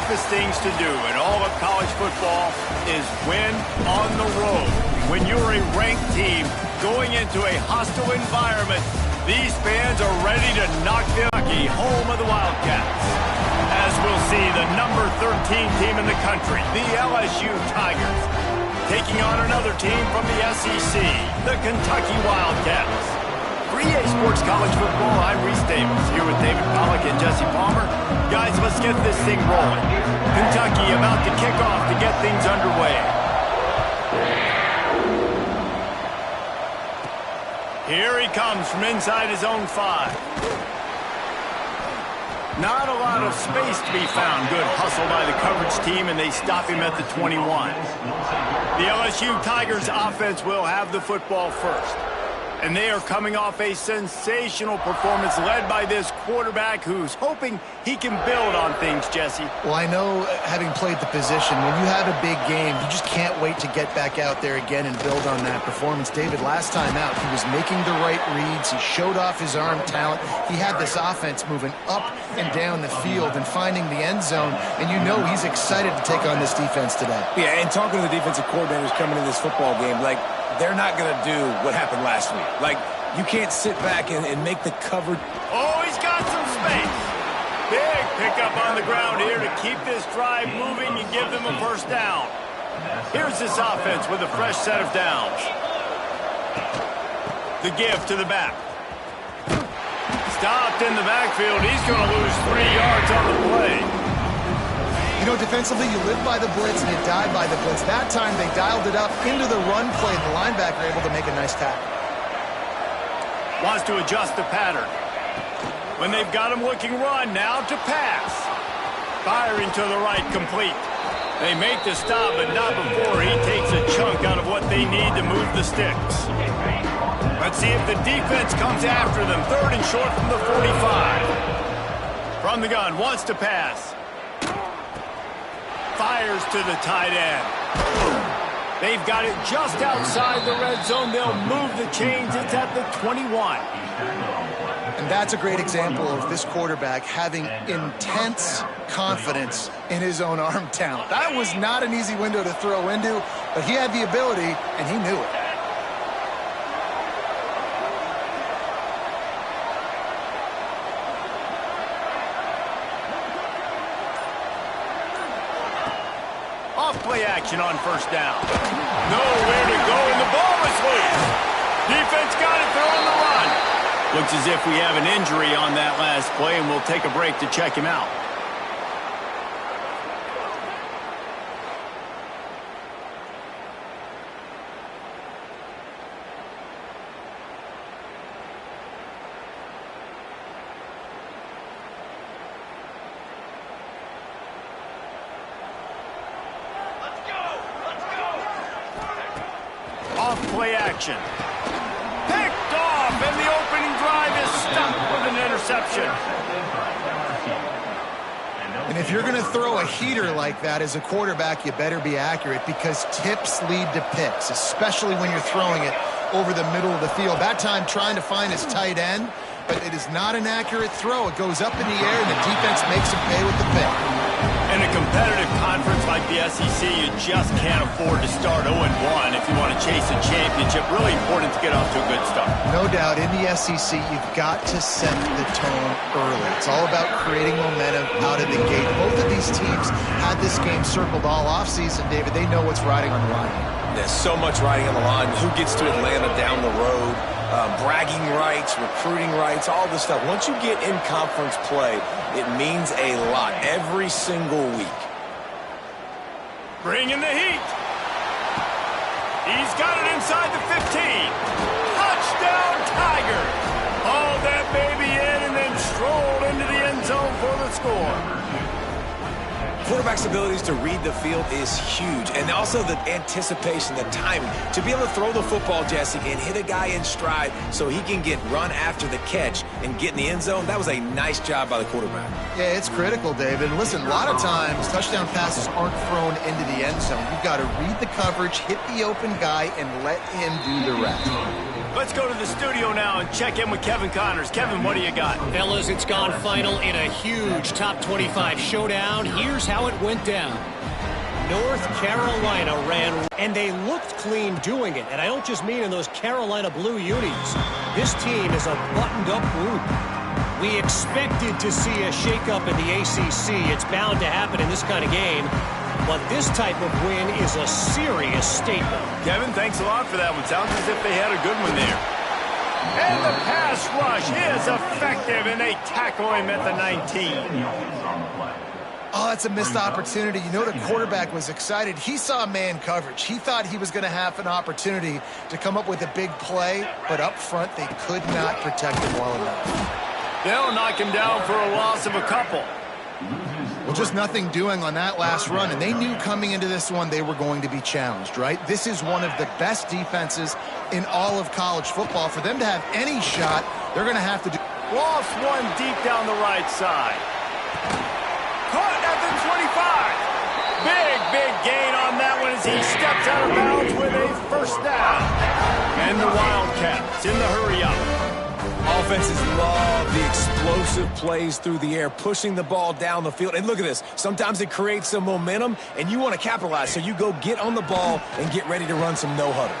toughest things to do in all of college football is win on the road. When you're a ranked team going into a hostile environment, these fans are ready to knock them home of the Wildcats. As we'll see, the number 13 team in the country, the LSU Tigers, taking on another team from the SEC, the Kentucky Wildcats. For EA Sports College Football, I'm Reese Davis, here with David Pollack and Jesse Palmer. Guys, let's get this thing rolling. Kentucky about to kick off to get things underway. Here he comes from inside his own 5. Not a lot of space to be found. Good hustle by the coverage team, and they stop him at the 21. The LSU Tigers offense will have the football first. And they are coming off a sensational performance led by this quarterback who's hoping he can build on things, Jesse. Well, I know, having played the position, when you have a big game, you just can't wait to get back out there again and build on that performance. David, last time out, he was making the right reads. He showed off his arm talent. He had this offense moving up and down the field and finding the end zone. And you know he's excited to take on this defense today. Yeah, and talking to the defensive coordinators coming in this football game, like, they're not going to do what happened last week. Like, you can't sit back and make the coverage. Oh, he's got some space. Big pickup on the ground here to keep this drive moving and give them a first down. Here's this offense with a fresh set of downs. The give to the back. Stopped in the backfield. He's going to lose 3 yards on the play. You know, defensively, you live by the blitz and you die by the blitz. That time, they dialed it up into the run play. The linebacker able to make a nice tackle. Wants to adjust the pattern. When they've got him looking run, now to pass. Firing to the right, complete. They make the stop, but not before he takes a chunk out of what they need to move the sticks. Let's see if the defense comes after them. 3rd and short from the 45. From the gun, wants to pass. Fires to the tight end. They've got it just outside the red zone. They'll move the chains. It's at the 21. And that's a great example of this quarterback having intense confidence in his own arm talent. That was not an easy window to throw into, but he had the ability, and he knew it. Play action on first down. Nowhere to go, and the ball is loose. Defense got it, they're on the run. Looks as if we have an injury on that last play, and we'll take a break to check him out. Play action. Picked off, and the opening drive is stopped with an interception. And if you're going to throw a heater like that as a quarterback, you better be accurate, because tips lead to picks, especially when you're throwing it over the middle of the field. That time trying to find his tight end, but it is not an accurate throw. It goes up in the air, and the defense makes him pay with the pick. In a competitive conference like the SEC, you just can't afford to start 0-1 if you want to chase a championship. Really important to get off to a good start. No doubt, in the SEC, you've got to set the tone early. It's all about creating momentum out of the gate. Both of these teams had this game circled all offseason, David. They know what's riding on the line. There's so much riding on the line. Who gets to Atlanta down the road? Bragging rights, recruiting rights, all this stuff. Once you get in conference play, it means a lot every single week. Bring in the heat. He's got it inside the 15. Touchdown, Tigers. Hauled that baby in and then strolled into the end zone for the score. Quarterback's abilities to read the field is huge, and also the anticipation, the timing. To be able to throw the football, Jesse, and hit a guy in stride so he can get run after the catch and get in the end zone, that was a nice job by the quarterback. Yeah, it's critical, David. Listen, a lot of times touchdown passes aren't thrown into the end zone. You've got to read the coverage, hit the open guy, and let him do the rest. Let's go to the studio now and check in with Kevin Connors. Kevin, what do you got? Fellas, it's gone final in a huge top 25 showdown. Here's how it went down. North Carolina ran, and they looked clean doing it. And I don't just mean in those Carolina blue unis. This team is a buttoned-up group. We expected to see a shakeup in the ACC. It's bound to happen in this kind of game. But this type of win is a serious statement. Kevin, thanks a lot for that one. Sounds as if they had a good one there. And the pass rush is effective, and they tackle him at the 19. Oh, that's a missed opportunity. You know, the quarterback was excited. He saw man coverage. He thought he was going to have an opportunity to come up with a big play, but up front they could not protect him well enough. They'll knock him down for a loss of a couple. Well, just nothing doing on that last run, and they knew coming into this one they were going to be challenged, right? This is one of the best defenses in all of college football. For them to have any shot, they're going to have to do... Lost one deep down the right side. Caught at the 25. Big gain on that one as he steps out of bounds with a first down. And the Wildcats in the hurry-up. Offenses love the explosive plays through the air, pushing the ball down the field. And look at this. Sometimes it creates some momentum, and you want to capitalize. So you go get on the ball and get ready to run some no-huddle.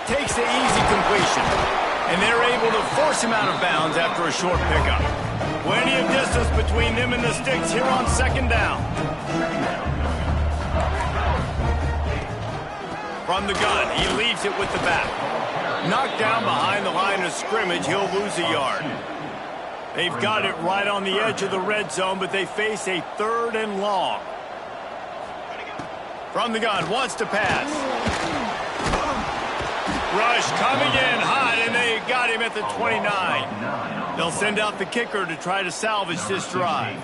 Takes the easy completion. And they're able to force him out of bounds after a short pickup. Plenty of distance between them and the sticks here on second down. From the gun, he leaves it with the back. Knocked down behind the line of scrimmage, he'll lose a yard. They've got it right on the edge of the red zone, but they face a 3rd and long. From the gun, wants to pass. Rush coming in hot, and they got him at the 29. They'll send out the kicker to try to salvage this drive.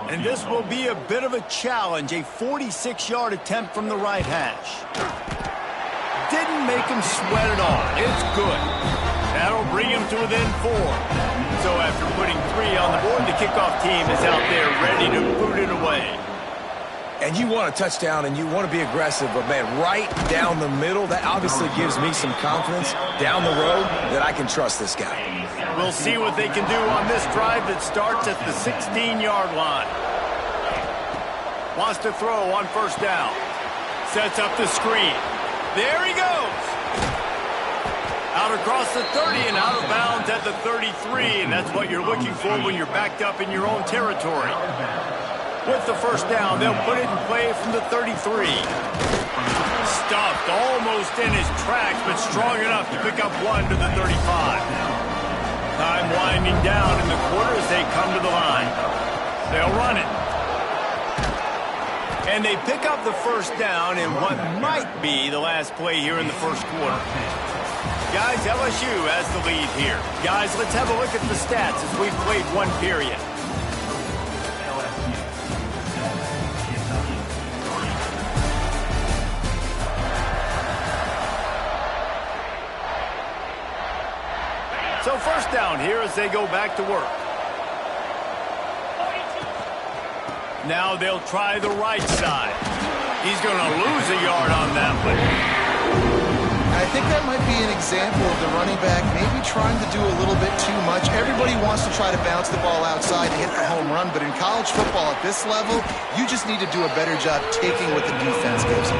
And this will be a bit of a challenge, a 46-yard attempt from the right hash. Didn't make him sweat at all. It's good. That'll bring him to within 4. So after putting 3 on the board, the kickoff team is out there ready to boot it away. And you want a touchdown, and you want to be aggressive, but, man, right down the middle, that obviously gives me some confidence down the road that I can trust this guy. We'll see what they can do on this drive that starts at the 16-yard line. Wants to throw on first down. Sets up the screen. There he goes. Out across the 30 and out of bounds at the 33, and that's what you're looking for when you're backed up in your own territory. With the first down, they'll put it in play from the 33. Stuffed almost in his tracks, but strong enough to pick up 1 to the 35. Time winding down in the quarter as they come to the line. They'll run it. And they pick up the first down in what might be the last play here in the first quarter. Guys, LSU has the lead here. Guys, let's have a look at the stats as we've played 1 period. So first down here as they go back to work. Now they'll try the right side. He's going to lose a yard on that one. I think that might be an example of the running back maybe trying to do a little bit too much. Everybody wants to try to bounce the ball outside and hit the home run, but in college football at this level, you just need to do a better job taking what the defense gives you.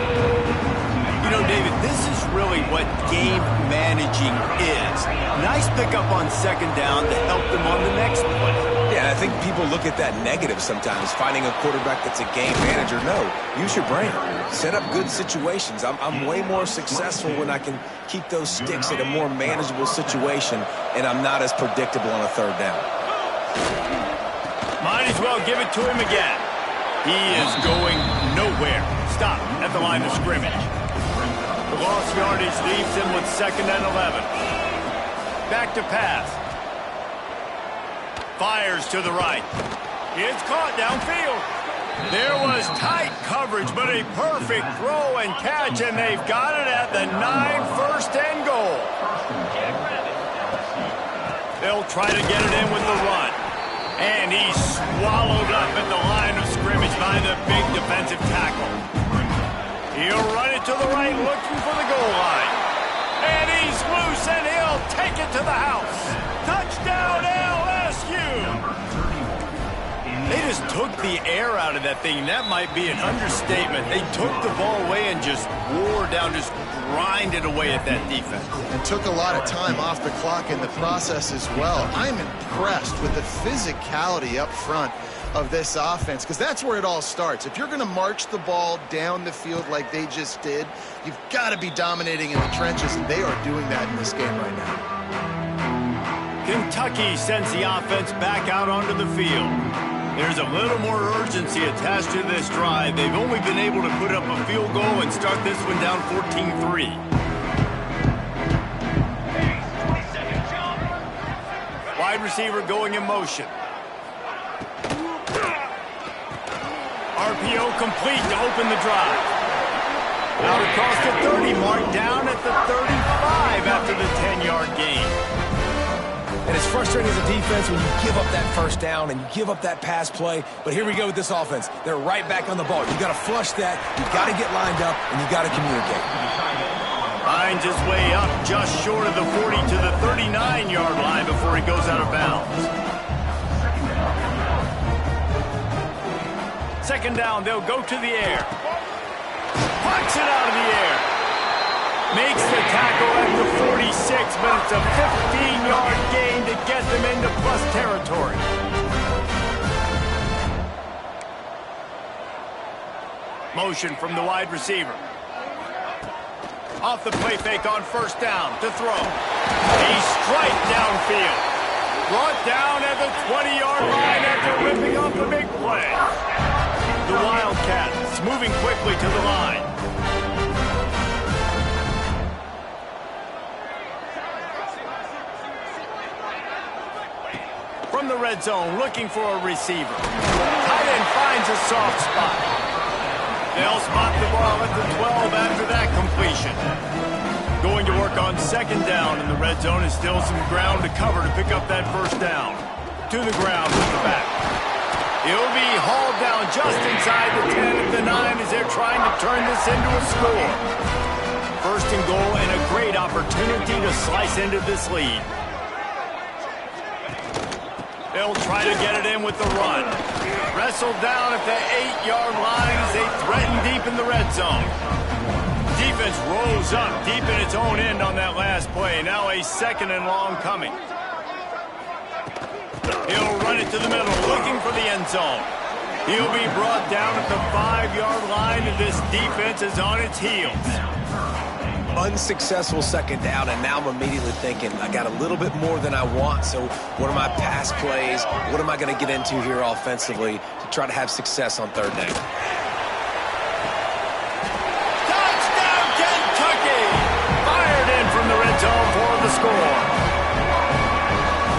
You know, David, this is really what game managing is. Nice pickup on second down to help them on the next play. Yeah, I think people look at that negative sometimes, finding a quarterback that's a game manager. No, use your brain. Set up good situations. I'm way more successful when I can keep those sticks in a more manageable situation, and I'm not as predictable on a third down. Might as well give it to him again. He is going nowhere. Stop at the line of scrimmage. The lost yardage leaves him with 2nd and 11. Back to pass. Fires to the right. It's caught downfield. There was tight coverage, but a perfect throw and catch, and they've got it at the 9, 1st and goal. They'll try to get it in with the run. And he's swallowed up at the line of scrimmage by the big defensive tackle. He'll run it to the right, looking for the goal line. And He's loose, and he'll take it to the house. Touchdown, LSU! They just took the air out of that thing. That might be an understatement. They took the ball away and just wore down, just grinded away at that defense. And took a lot of time off the clock in the process as well. I'm impressed with the physicality up front of this offense, because that's where it all starts. If you're going to march the ball down the field like they just did, you've got to be dominating in the trenches, and they are doing that in this game right now. Kentucky sends the offense back out onto the field. There's a little more urgency attached to this drive. They've only been able to put up a field goal and start this one down 14-3. Wide receiver going in motion. RPO complete to open the drive. Out across the 30 mark, down at the 35 after the 10-yard gain. And it's frustrating as a defense when you give up that first down and you give up that pass play. But here we go with this offense. They're right back on the ball. You got to flush that. You got to get lined up, and you got to communicate. Finds his way up just short of the 40 to the 39-yard line before he goes out of bounds. Second down, they'll go to the air. Pucks it out of the air. Makes the tackle at the 46, but it's a 15-yard gain to get them into plus territory. Motion from the wide receiver. Off the play fake on first down to throw. A strike downfield. Brought down at the 20-yard line after ripping off the big play. The Wildcats moving quickly to the line. From the red zone, looking for a receiver. Tight end finds a soft spot. They'll spot the ball at the 12 after that completion. Going to work on second down, and the red zone is still some ground to cover to pick up that first down. To the ground with the back. He'll be hauled down just inside the 10 at the 9 as they're trying to turn this into a score. First and goal, and a great opportunity to slice into this lead. They'll try to get it in with the run. Wrestled down at the 8-yard line as they threaten deep in the red zone. Defense rolls up deep in its own end on that last play. Now a second and long coming. He'll run it to the middle, looking for the end zone. He'll be brought down at the 5-yard line, and this defense is on its heels. Unsuccessful second down, and now I'm immediately thinking, I got a little bit more than I want, so what are my pass plays? What am I going to get into here offensively to try to have success on third down? Touchdown, Kentucky! Fired in from the red zone for the score.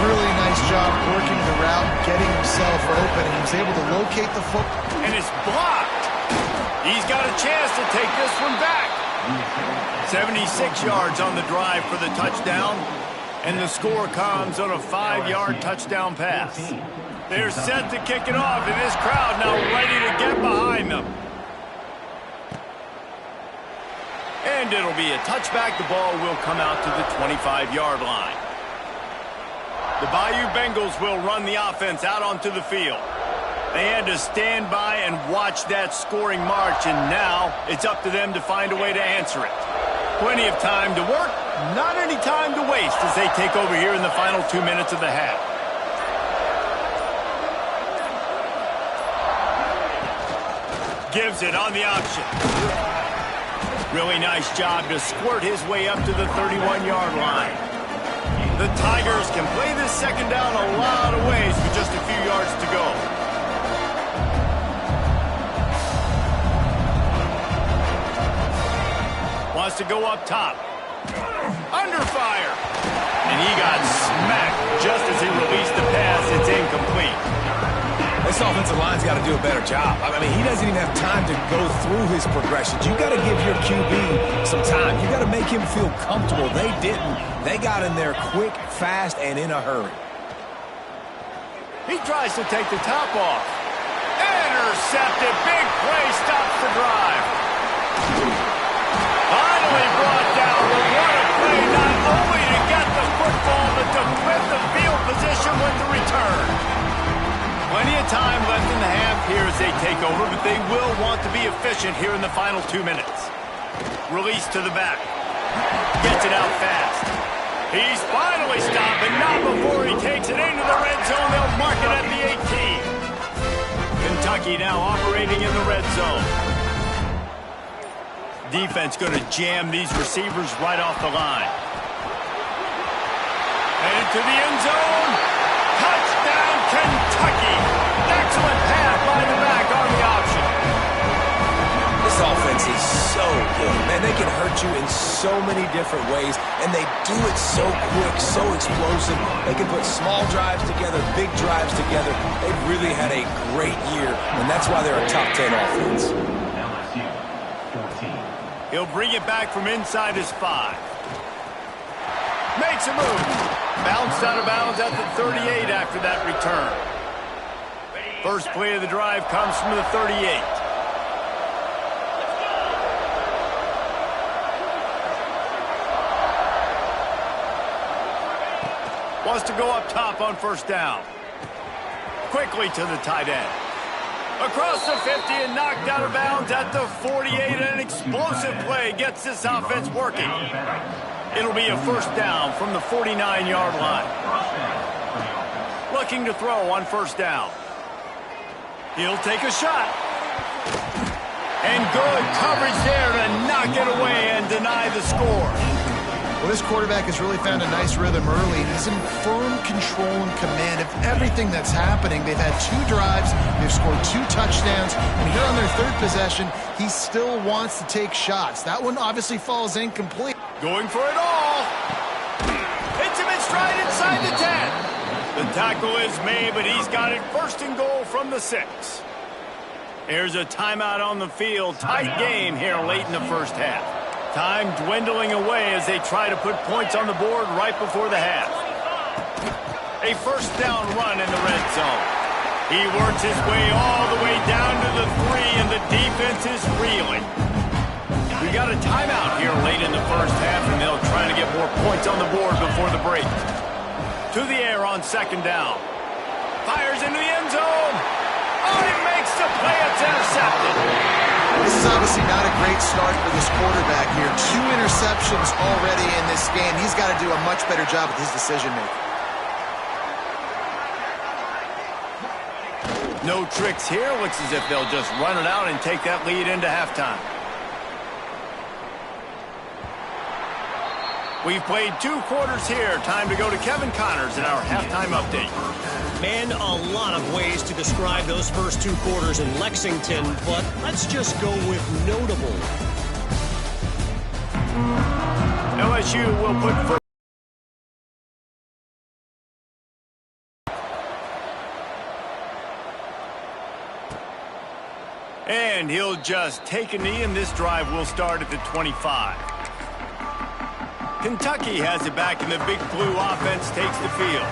Really nice job working the route, getting himself open, and he was able to locate the football. And it's blocked. He's got a chance to take this one back. 76 yards on the drive for the touchdown, and the score comes on a 5-yard touchdown pass. They're set to kick it off, and this crowd now ready to get behind them. And it'll be a touchback. The ball will come out to the 25-yard line. The Bayou Bengals will run the offense out onto the field. They had to stand by and watch that scoring march, and now it's up to them to find a way to answer it. Plenty of time to work, not any time to waste as they take over here in the final 2 minutes of the half. Gives it on the option. Really nice job to squirt his way up to the 31-yard line. The Tigers can play this second down a lot of ways with just a few yards to go. Wants to go up top. Under fire. And he got smacked just as he released the pass. It's incomplete. This offensive line's got to do a better job. I mean, he doesn't even have time to go through his progressions. You got to give your QB some time. You got to make him feel comfortable. They didn't. They got in there quick, fast, and in a hurry. He tries to take the top off. Intercepted. Big play stops the drive. Finally brought down, but what a play, not football, but to flip the field position with the return. Plenty of time left in the half here as they take over, but they will want to be efficient here in the final 2 minutes. Release to the back. Gets it out fast. He's finally stopped, but not before he takes it into the red zone. They'll mark it at the 18. Kentucky now operating in the red zone. Defense going to jam these receivers right off the line. Headed to the end zone. Touchdown, Kentucky. Excellent pass by the back on the option. This offense is so good. Man, they can hurt you in so many different ways, and they do it so quick, so explosive. They can put small drives together, big drives together. They've really had a great year, and that's why they're a top 10 offense. LSU 14. He'll bring it back from inside his 5. Makes a move. Bounced out of bounds at the 38 after that return. First play of the drive comes from the 38. Wants to go up top on first down. Quickly to the tight end. Across the 50 and knocked out of bounds at the 48. An explosive play gets this offense working. It'll be a first down from the 49-yard line. Looking to throw on first down. He'll take a shot. And good coverage there to knock it away and deny the score. Well, this quarterback has really found a nice rhythm early. He's in firm control and command of everything that's happening. They've had 2 drives. They've scored 2 touchdowns. And here on their 3rd possession, he still wants to take shots. That one obviously falls incomplete. Going for it all. Hits him in stride inside the 10. The tackle is made, but he's got it first and goal from the 6. Here's a timeout on the field. Tight game here late in the first half. Time dwindling away as they try to put points on the board right before the half. A first down run in the red zone. He works his way all the way down to the 3, and the defense is reeling. We got a timeout here late in the first half, and they'll try to get more points on the board before the break. To the air on second down. Fires into the end zone. Oh, he makes the play. It's intercepted. This is obviously not a great start for this quarterback here. 2 interceptions already in this game. He's got to do a much better job with his decision-making. No tricks here. Looks as if they'll just run it out and take that lead into halftime. We've played 2 quarters here. Time to go to Kevin Connors in our halftime update. Man, a lot of ways to describe those first 2 quarters in Lexington, but let's just go with notable. LSU will put foot. And he'll just take a knee, and this drive will start at the 25. Kentucky has it back, and the Big Blue offense takes the field.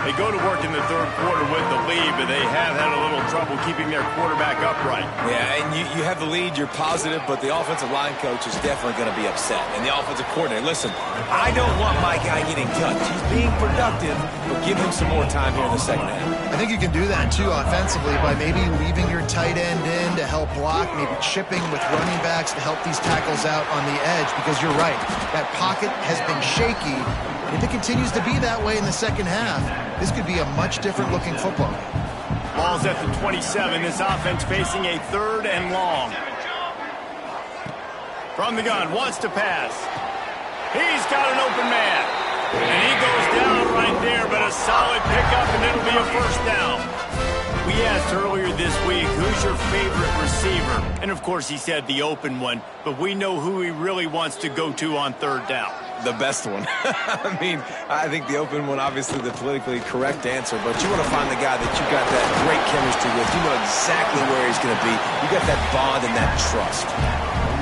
They go to work in the 3rd quarter with the lead, but they have had a little trouble keeping their quarterback upright. Yeah, and you have the lead, you're positive, but the offensive line coach is definitely going to be upset. And the offensive coordinator, listen, I don't want my guy getting touched. He's being productive, but give him some more time here in the second half. I think you can do that, too, offensively, by maybe leaving your tight end in to help block, maybe chipping with running backs to help these tackles out on the edge, because you're right. That pocket has been shaky. If it continues to be that way in the second half, this could be a much different looking football. Ball's at the 27. This offense facing a 3rd and long. From the gun, wants to pass. He's got an open man. And he goes down right there, but a solid pickup, and it'll be a first down. We asked earlier this week, who's your favorite receiver? And, of course, he said the open one, but we know who he really wants to go to on 3rd down. The best one. I mean, I think the open one, obviously the politically correct answer, but you want to find the guy that you got that great chemistry with. You know exactly where he's going to be. You got that bond and that trust.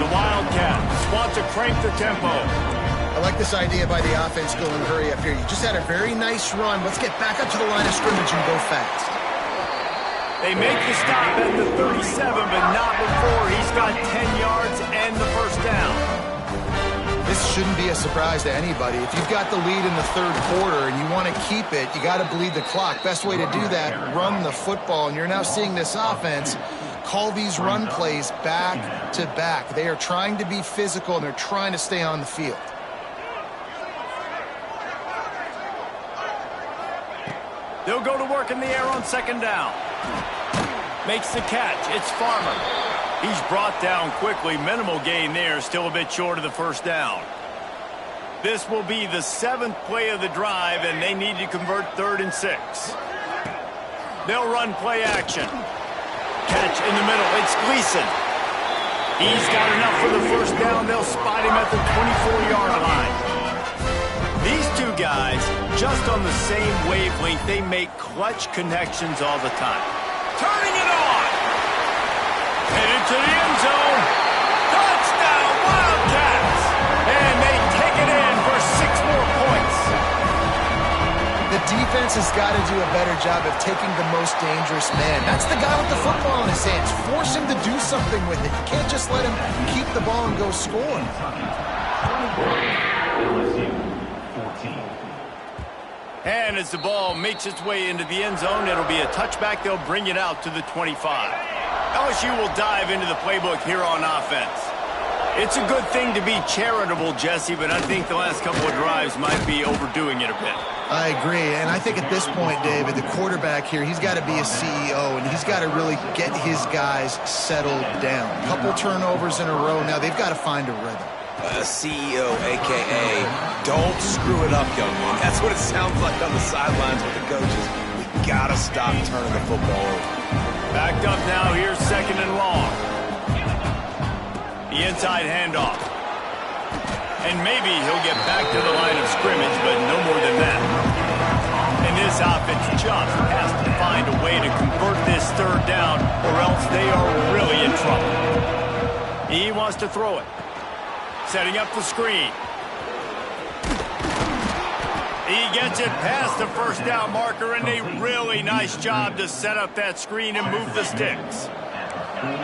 The Wildcats want to crank the tempo. I like this idea by the offense going hurry up here. You just had a very nice run. Let's get back up to the line of scrimmage and go fast. They make the stop at the 37, but not before he's got 10 yards and the first down. This shouldn't be a surprise to anybody. If you've got the lead in the third quarter and you want to keep it, you got to bleed the clock. Best way to do that, run the football. And you're now seeing this offense call these run plays back to back. They are trying to be physical, and they're trying to stay on the field. They'll go to work in the air on second down. Makes the catch. It's Farmer. He's brought down quickly. Minimal gain there. Still a bit short of the first down. This will be the 7th play of the drive, and they need to convert 3rd and 6. They'll run play action. Catch in the middle. It's Gleason. He's got enough for the first down. They'll spot him at the 24-yard line. These two guys, just on the same wavelength, they make clutch connections all the time. Turning it on. Headed to the end zone. Touchdown, Wildcats. And they take it in for 6 more points. The defense has got to do a better job of taking the most dangerous man. That's the guy with the football in his hands. Force him to do something with it. You can't just let him keep the ball and go score. LSU 14. And as the ball makes its way into the end zone, it'll be a touchback. They'll bring it out to the 25. LSU will dive into the playbook here on offense. It's a good thing to be charitable, Jesse, but I think the last couple of drives might be overdoing it a bit. I agree, and I think at this point, David, the quarterback here, he's got to be a CEO, and he's got to really get his guys settled down. A couple turnovers in a row. Now they've got to find a rhythm. CEO, a.k.a. don't screw it up, young man. That's what it sounds like on the sidelines with the coaches. We got to stop turning the football over. Backed up now. Here's 2nd and long. The inside handoff. And maybe he'll get back to the line of scrimmage, but no more than that. And this offense just has to find a way to convert this 3rd down, or else they are really in trouble. He wants to throw it. Setting up the screen. He gets it past the first down marker, and a really nice job to set up that screen and move the sticks.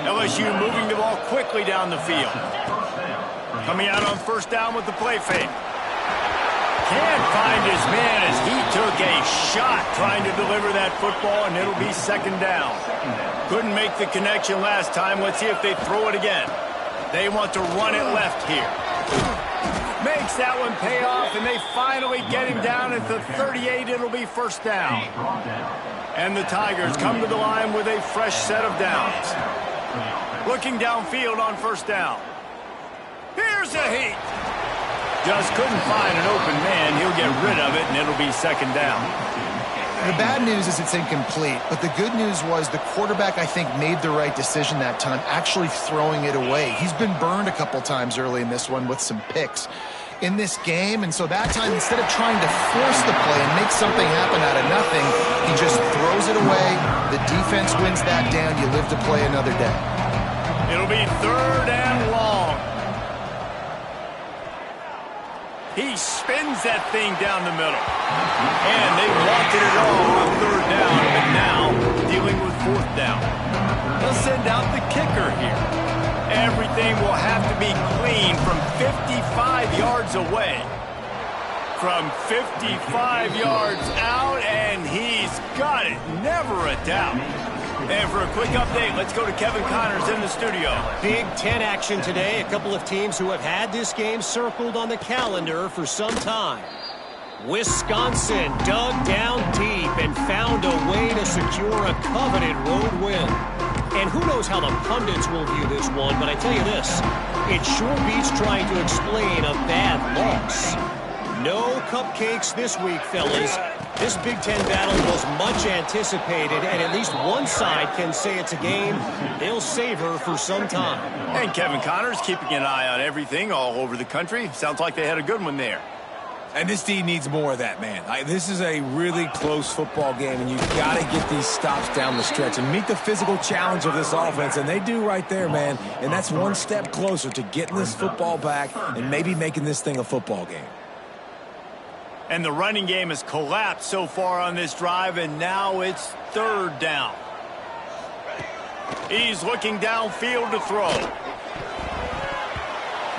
LSU moving the ball quickly down the field. Coming out on first down with the play fake. Can't find his man as he took a shot trying to deliver that football, and it'll be 2nd down. Couldn't make the connection last time. Let's see if they throw it again. They want to run it left here. Makes that one pay off, and they finally get him down at the 38. It'll be first down. And the Tigers come to the line with a fresh set of downs. Looking downfield on first down. Here's a heat. Just couldn't find an open man. He'll get rid of it, and it'll be 2nd down. The bad news is it's incomplete, but the good news was the quarterback, I think, made the right decision that time, actually throwing it away. He's been burned a couple times early in this one with some picks in this game, and so that time, instead of trying to force the play and make something happen out of nothing, he just throws it away. The defense wins that down. You live to play another day. It'll be 3rd and long. He spins that thing down the middle. And they wanted it all on 3rd down, but now dealing with 4th down. They'll send out the kicker here. Everything will have to be clean from 55 yards away. From 55 yards out, and he's got it. Never a doubt. And for a quick update, let's go to Kevin Connors in the studio. Big Ten action today. A couple of teams who have had this game circled on the calendar for some time. Wisconsin dug down deep and found a way to secure a coveted road win. And who knows how the pundits will view this one, but I tell you this, it sure beats trying to explain a bad loss. No cupcakes this week, fellas. This Big Ten battle was much anticipated, and at least one side can say it's a game they'll savor for some time. And Kevin Connors keeping an eye on everything all over the country. Sounds like they had a good one there. And this team needs more of that, man. This is a really close football game, and you've got to get these stops down the stretch and meet the physical challenge of this offense, and they do right there, man. And that's one step closer to getting this football back and maybe making this thing a football game. And the running game has collapsed so far on this drive, and now it's 3rd down. He's looking downfield to throw.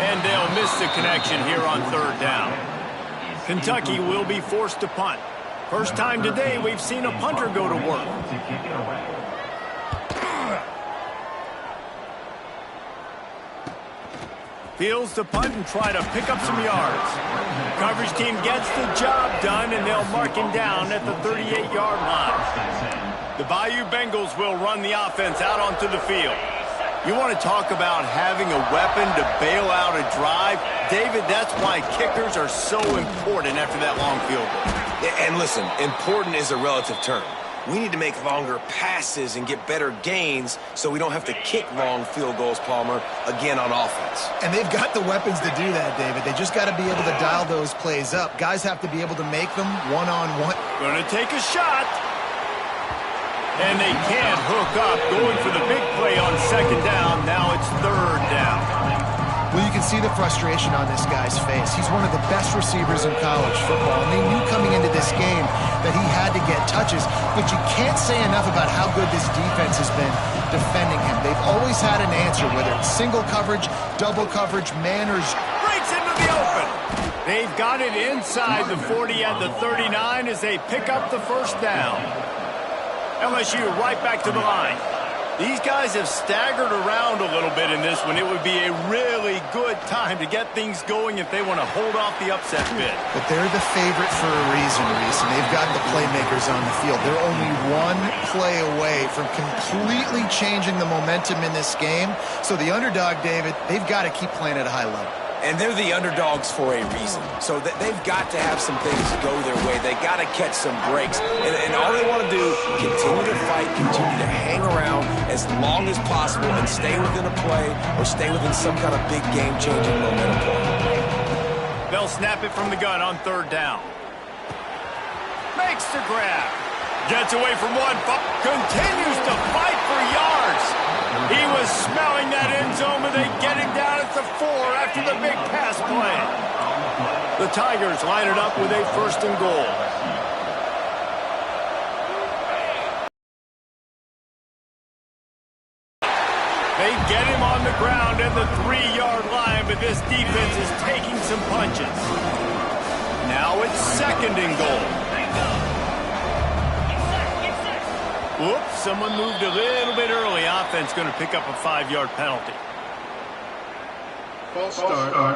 And they'll miss the connection here on third down. Kentucky will be forced to punt. First time today we've seen a punter go to work. Fields to punt and try to pick up some yards. Coverage team gets the job done, and they'll mark him down at the 38-yard line. The Bayou Bengals will run the offense out onto the field. You want to talk about having a weapon to bail out a drive? David, that's why kickers are so important after that long field goal. And listen, important is a relative term. We need to make longer passes and get better gains so we don't have to kick long field goals, Palmer, again on offense. And they've got the weapons to do that, David. They just got to be able to dial those plays up. Guys have to be able to make them one-on-one. Going to take a shot. And they can't hook up. Going for the big play on second down. Now it's third down. Well, you can see the frustration on this guy's face. He's one of the best receivers in college football, and they knew coming into this game that he had to get touches, but you can't say enough about how good this defense has been defending him. They've always had an answer, whether it's single coverage, double coverage, man, or... Breaks into the open. They've got it inside the 40 at the 39 as they pick up the first down. LSU right back to the line. These guys have staggered around a little bit in this one. It would be a really good time to get things going if they want to hold off the upset bid. But they're the favorite for a reason, Reese, and they've got the playmakers on the field. They're only one play away from completely changing the momentum in this game. So the underdog, David, they've got to keep playing at a high level. And they're the underdogs for a reason. So they've got to have some things go their way. They got to catch some breaks. And all they want to do, continue to fight, continue to hang around as long as possible and stay within a play or stay within some kind of big game-changing momentum play. They'll snap it from the gun on third down. Makes the grab. Gets away from one. Continues to fight for yards. He was smelling that end zone, but they get him down at the 4 after the big pass play. The Tigers line it up with a first and goal. They get him on the ground at the 3-yard line, but this defense is taking some punches. Now it's second and goal. Whoops, someone moved a little bit early. Offense going to pick up a 5-yard penalty. False start on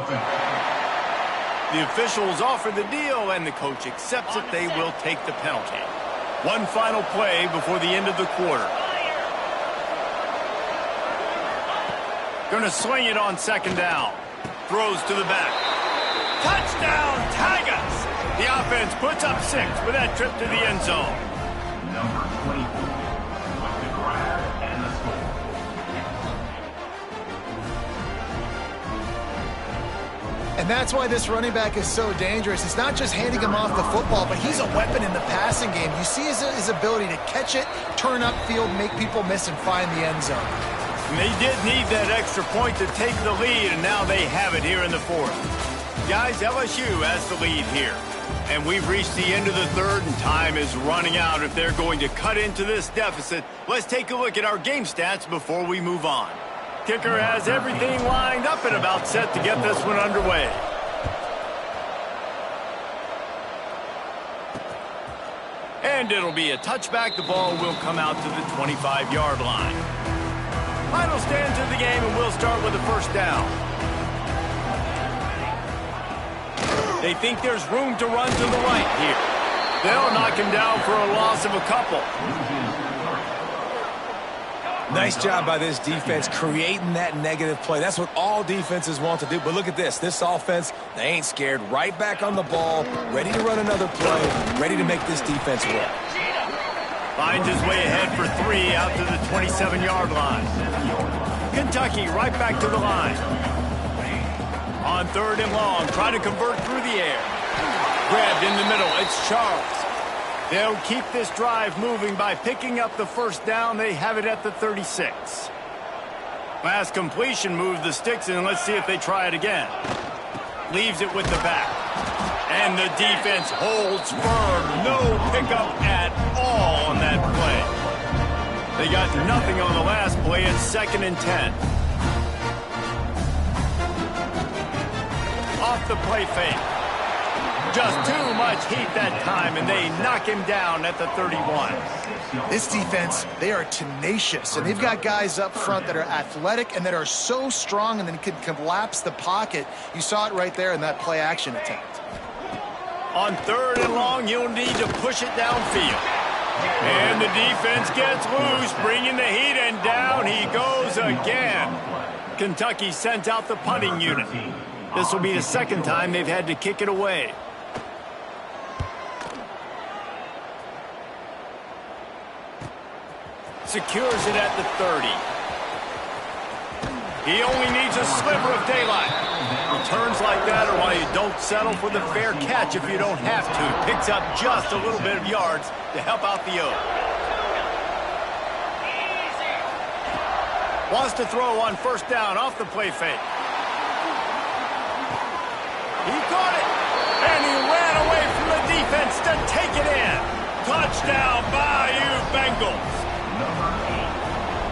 offense. The officials offer the deal, and the coach accepts it. They will take the penalty. One final play before the end of the quarter. Going to swing it on second down. Throws to the back. Touchdown, Tigers! The offense puts up 6 with that trip to the end zone. Number 24 with the grab and the score. And that's why this running back is so dangerous. It's not just handing him off the football, but he's a weapon in the passing game. You see his ability to catch it, turn upfield, make people miss, and find the end zone. And they did need that extra point to take the lead, and now they have it here in the 4th. Guys, LSU has the lead here. And we've reached the end of the 3rd, and time is running out if they're going to cut into this deficit. Let's take a look at our game stats before we move on. Kicker has everything lined up and about set to get this one underway. And it'll be a touchback. The ball will come out to the 25-yard line. Final stands of the game, and we'll start with the first down. They think there's room to run to the right here. They'll knock him down for a loss of a couple. Nice job by this defense creating that negative play. That's what all defenses want to do. But look at this. This offense, they ain't scared. Right back on the ball, ready to run another play, ready to make this defense work. Finds his way ahead for 3 out to the 27-yard line. Kentucky right back to the line. On 3rd and long, trying to convert through the air. Grabbed in the middle, it's Charles. They'll keep this drive moving by picking up the first down. They have it at the 36. Last completion moved the sticks, and let's see if they try it again. Leaves it with the back. And the defense holds firm. No pickup at all on that play. They got nothing on the last play. It's 2nd and 10. off the play fake. Just too much heat that time, and they knock him down at the 31. This defense, they are tenacious, and they've got guys up front that are athletic and that are so strong and then can collapse the pocket. You saw it right there in that play-action attempt. On 3rd and long, you'll need to push it downfield. And the defense gets loose, bringing the heat, and down he goes again. Kentucky sent out the punting unit. This will be the 2nd time they've had to kick it away. Secures it at the 30. He only needs a sliver of daylight. Returns like that are why you don't settle for the fair catch if you don't have to. Picks up just a little bit of yards to help out the O. Wants to throw on 1st down off the play fake. He caught it, and he ran away from the defense to take it in. Touchdown, Bayou Bengals.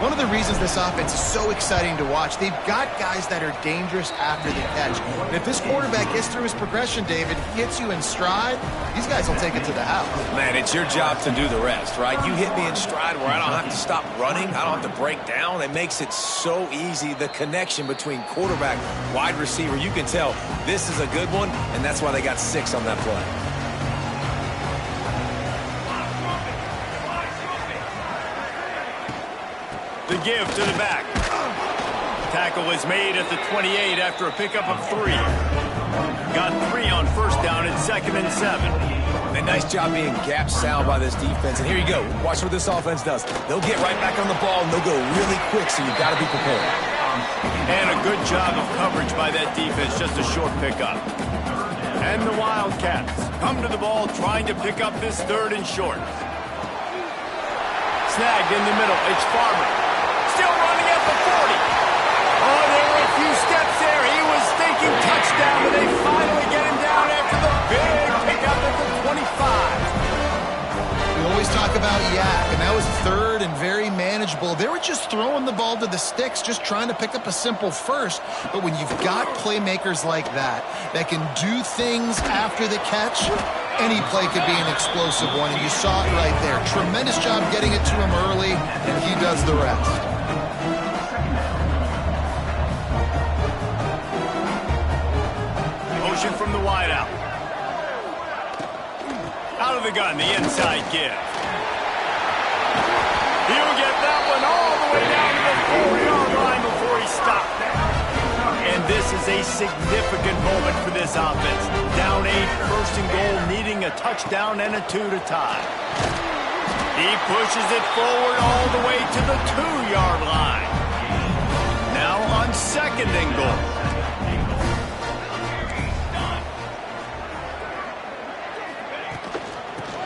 One of the reasons this offense is so exciting to watch, they've got guys that are dangerous after the catch. And if this quarterback gets through his progression, David, hits you in stride, these guys will take it to the house. Man, it's your job to do the rest, right? You hit me in stride where I don't have to stop running. I don't have to break down. It makes it so easy, the connection between quarterback, wide receiver. You can tell this is a good one, and that's why they got 6 on that play. The give to the back. Tackle is made at the 28 after a pickup of 3. Got 3 on 1st down at 2nd and 7. A nice job being gap sound by this defense. And here you go. Watch what this offense does. They'll get right back on the ball, and they'll go really quick, so you've got to be prepared. And a good job of coverage by that defense. Just a short pickup. And the Wildcats come to the ball trying to pick up this 3rd and short. Snagged in the middle. It's Farmer. Still running at the 40. Oh, there were a few steps there. He was thinking touchdown, but they finally get him down after the big pickup at the 25. We always talk about yak, and that was 3rd and very manageable. They were just throwing the ball to the sticks, just trying to pick up a simple 1st. But when you've got playmakers like that can do things after the catch, any play could be an explosive one, and you saw it right there. Tremendous job getting it to him early, and he does the rest. Motion from the wideout. Out of the gun, the inside give. He'll get that one all the way down to the 4-yard line before he stopped. And this is a significant moment for this offense. Down 8, 1st and goal, needing a touchdown and a 2 to tie. He pushes it forward all the way to the 2-yard line. Now on 2nd and goal.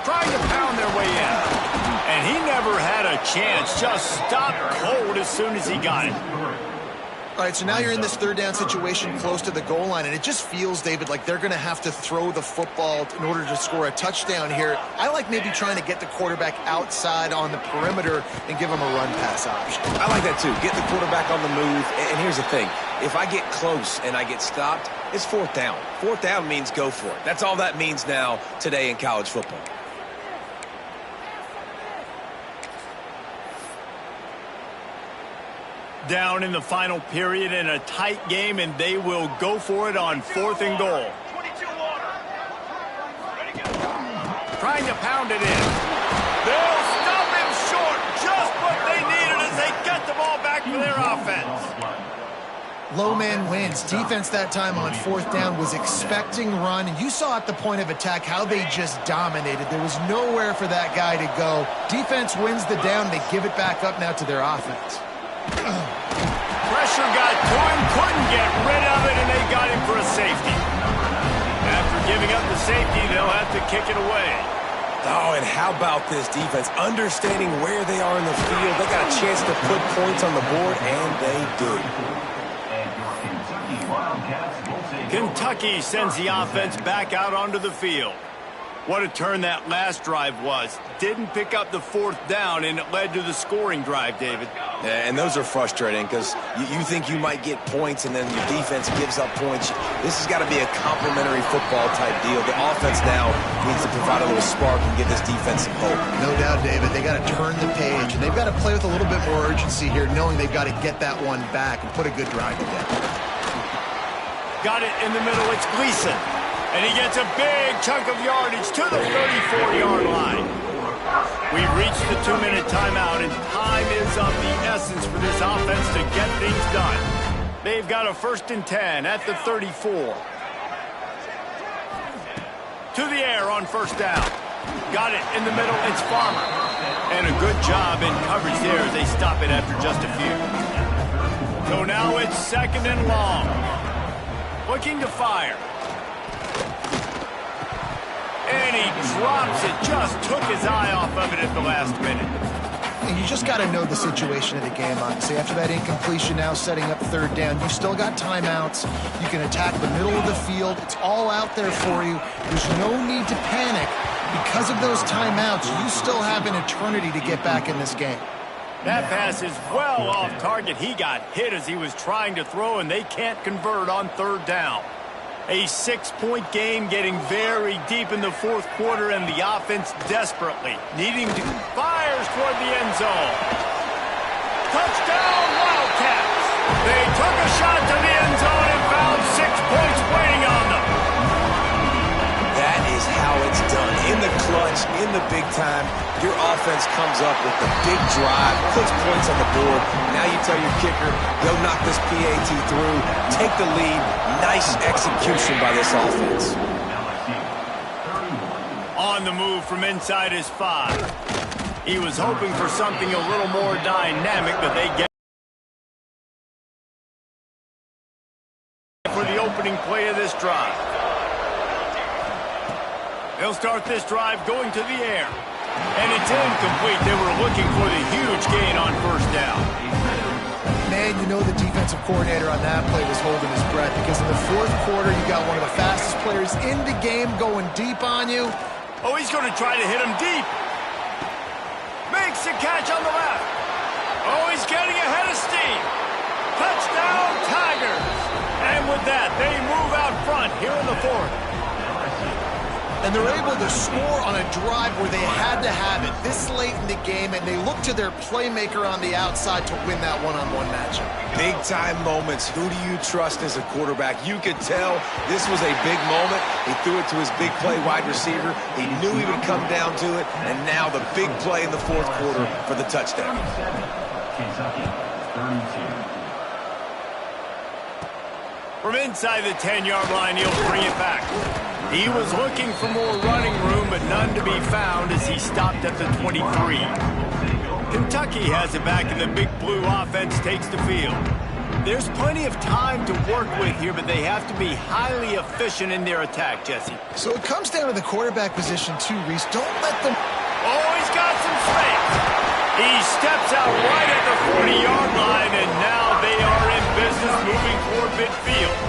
Trying to pound their way in. And he never had a chance. Just stopped cold as soon as he got it. All right, so now you're in this 3rd down situation close to the goal line, and it just feels, David, like they're going to have to throw the football in order to score a touchdown here. I like maybe trying to get the quarterback outside on the perimeter and give him a run-pass option. I like that, too. Get the quarterback on the move. And here's the thing. If I get close and I get stopped, it's 4th down. 4th down means go for it. That's all that means now today in college football. Down in the final period in a tight game, and they will go for it on 4th and goal. Trying to pound it in. They'll stop him short. Just what they needed as they get the ball back for their offense. Low man wins. Defense that time on 4th down was expecting run, and you saw at the point of attack how they just dominated. There was nowhere for that guy to go. Defense wins the down. They give it back up now to their offense. Pressure got to him, couldn't get rid of it, and they got him for a safety. After giving up the safety, they'll have to kick it away. Oh, and how about this defense? Understanding where they are in the field. They got a chance to put points on the board, and they do. Kentucky sends the offense back out onto the field. What a turn that last drive was. Didn't pick up the fourth down, and it led to the scoring drive, David. Yeah, and those are frustrating because you think you might get points and then your defense gives up points. This has got to be a complementary football type deal. The offense now needs to provide a little spark and give this defense some hope. No doubt, David. They got to turn the page, and they've got to play with a little bit more urgency here, knowing they've got to get that one back and put a good drive together. Got it in the middle. It's Gleason. And he gets a big chunk of yardage to the 34-yard line. We've reached the 2-minute timeout, and time is of the essence for this offense to get things done. They've got a 1st and 10 at the 34. To the air on 1st down. Got it in the middle. It's Farmer. And a good job in coverage there as they stop it after just a few. So now it's 2nd and long. Looking to fire. And he drops it. Just took his eye off of it at the last minute. And you just got to know the situation of the game, honestly. After that incompletion, now setting up 3rd down, you still got timeouts. You can attack the middle of the field. It's all out there for you. There's no need to panic. Because of those timeouts, you still have an eternity to get back in this game. That pass is well off target. He got hit as he was trying to throw, and they can't convert on 3rd down. A 6-point game getting very deep in the 4th quarter, and the offense desperately needing to fires toward the end zone. Touchdown, Wildcats! They took a shot to the end zone and found 6 points waiting on them. That is how it's done. In the clutch, in the big time, your offense comes up with the big drive, puts points on the board. Now you tell your kicker, go knock this PAT through, take the lead. Nice execution by this offense. On the move from inside his 5. He was hoping for something a little more dynamic, but they get for the opening play of this drive. They'll start this drive going to the air. And it's incomplete. They were looking for the huge gain on 1st down. Man, you know the defensive coordinator on that play was holding his breath because in the 4th quarter, you got one of the fastest players in the game going deep on you. Oh, he's going to try to hit him deep. Makes the catch on the left. Oh, he's getting ahead of steam. Touchdown, Tigers. And with that, they move out front here in the 4th. And they're able to score on a drive where they had to have it this late in the game, and they look to their playmaker on the outside to win that one-on-one matchup. Big-time moments. Who do you trust as a quarterback? You could tell this was a big moment. He threw it to his big play wide receiver. He knew he would come down to it, and now the big play in the 4th quarter for the touchdown. Kentucky, 32. From inside the 10-yard line, he'll bring it back. He was looking for more running room, but none to be found as he stopped at the 23. Kentucky has it back, and the Big Blue offense takes the field. There's plenty of time to work with here, but they have to be highly efficient in their attack, Jesse. So it comes down to the quarterback position, too, Reese. Don't let them... Oh, he's got some space. He steps out right at the 40-yard line, and now they are in business moving toward midfield.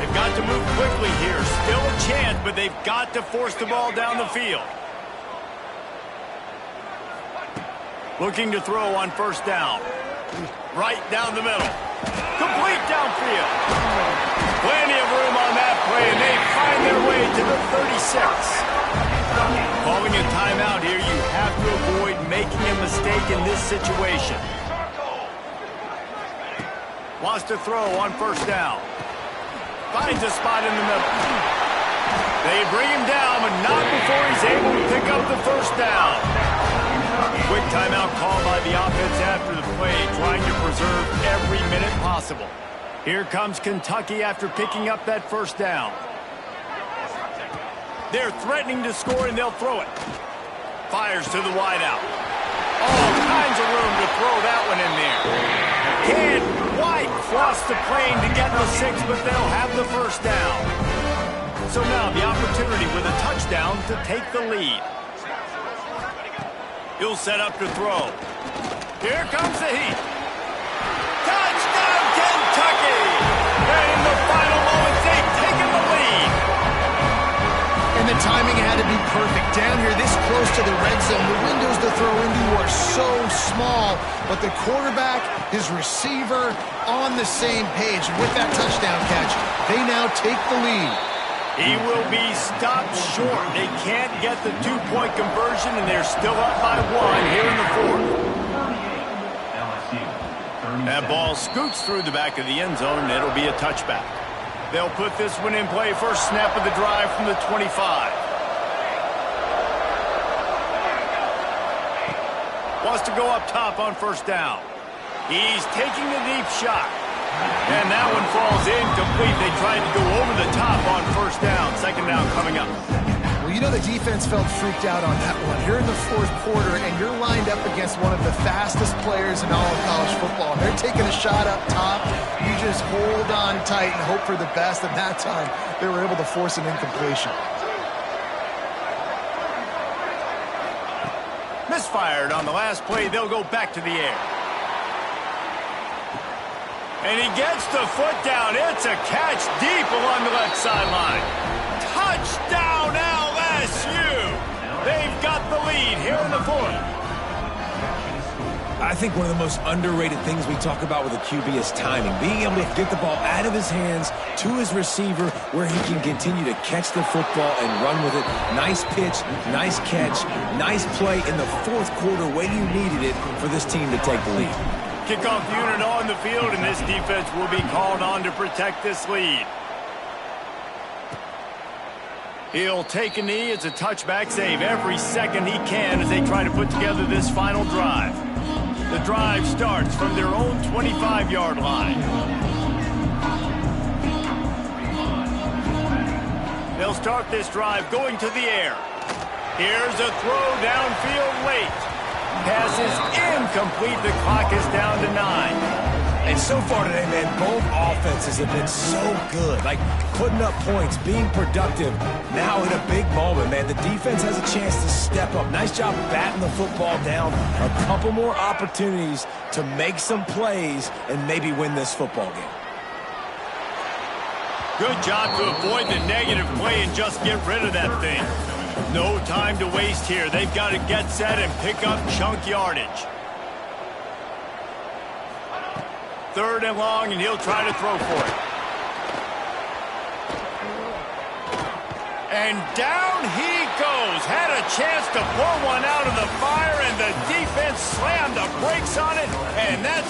They've got to move quickly here. Still a chance, but they've got to force the ball down the field. Looking to throw on 1st down. Right down the middle. Complete downfield. Plenty of room on that play, and they find their way to the 36. Calling a timeout here, you have to avoid making a mistake in this situation. Wants to throw on 1st down. Finds a spot in the middle. They bring him down, but not before he's able to pick up the 1st down. Quick timeout called by the offense after the play, trying to preserve every minute possible. Here comes Kentucky after picking up that 1st down. They're threatening to score, and they'll throw it. Fires to the wideout. All kinds of room to throw that one in there. Can't quite cross the plane to get the 6, but they'll have the 1st down. So now the opportunity with a touchdown to take the lead. He'll set up to throw. Here comes the heat. Touchdown, Kentucky! And in the final moments, they've taken the lead. And the timing had to be perfect. Down here, this close to the red zone, the windows to throw into are so small, but the quarterback, his receiver, on the same page. And with that touchdown catch, they now take the lead. He will be stopped short. They can't get the two-point conversion, and they're still up by 1 here in the fourth. 38, LSU. 37. That ball scoots through the back of the end zone, and it'll be a touchback. They'll put this one in play first snap of the drive from the 25. Wants to go up top on first down. He's taking the deep shot. And that one falls incomplete. They tried to go over the top on first down. Second down coming up. Well, you know the defense felt freaked out on that one. You're in the fourth quarter, and you're lined up against one of the fastest players in all of college football. They're taking a shot up top. You just hold on tight and hope for the best. And that time, they were able to force an incompletion. Misfired on the last play. They'll go back to the air. And he gets the foot down. It's a catch deep along the left sideline. Touchdown, LSU! They've got the lead here in the fourth. I think one of the most underrated things we talk about with a QB is timing. Being able to get the ball out of his hands to his receiver where he can continue to catch the football and run with it. Nice pitch, nice catch, nice play in the fourth quarter when you needed it for this team to take the lead. Kickoff unit on the field, and this defense will be called on to protect this lead. He'll take a knee. It's a touchback save every second he can as they try to put together this final drive. The drive starts from their own 25-yard line. They'll start this drive going to the air. Here's a throw downfield late. Pass is incomplete. The clock is down to 9. And so far today, man, both offenses have been so good. Like, putting up points, being productive. Now in a big moment, man, the defense has a chance to step up. Nice job batting the football down. A couple more opportunities to make some plays and maybe win this football game. Good job to avoid the negative play and just get rid of that thing. No time to waste here. They've got to get set and pick up chunk yardage. Third and long, and he'll try to throw for it. And down he goes. Had a chance to pull one out of the fire, and the defense slammed the brakes on it, and that's